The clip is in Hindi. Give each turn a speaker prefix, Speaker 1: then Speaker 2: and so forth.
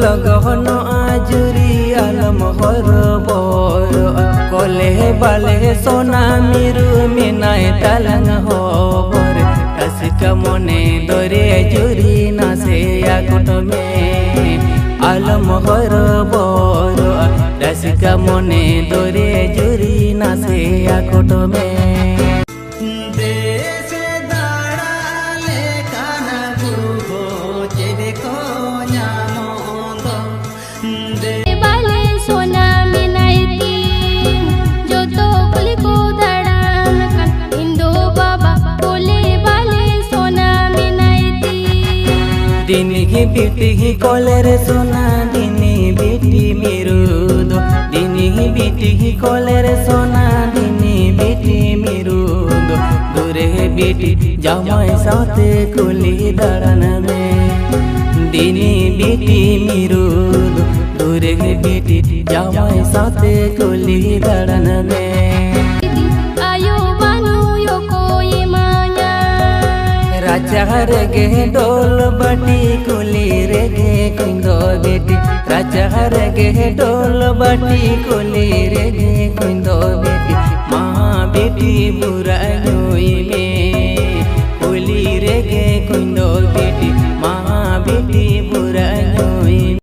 Speaker 1: लगहनो आजुरी आलम हर बर कले बाले सोना मिरु मिनाय तालंग होबर रसिका मने दरे जुरी नासे आकुट में आलम हर बर रसिका मने दरे जुरी नासे आकुट में दिनी बिटी कलेर सोना दिनी बिटी मिरुदो दिनी बिटी कलेर सोना दिनी बिटी मिरुदो दूरे बिटी जामाई साथे कुली दाड़ान में दिनी बिटी मिरुदो दूरे बिटी जामाई साथे कुली दाड़ान में राजा गे डोल बाटी कुली गे कुंदो बेटी राजा गे डोल बाटी कुली गे कुंदो बेटी माँ बेटी बुरा में कुली गे कुंदो बेटी माँ बेटी बुरा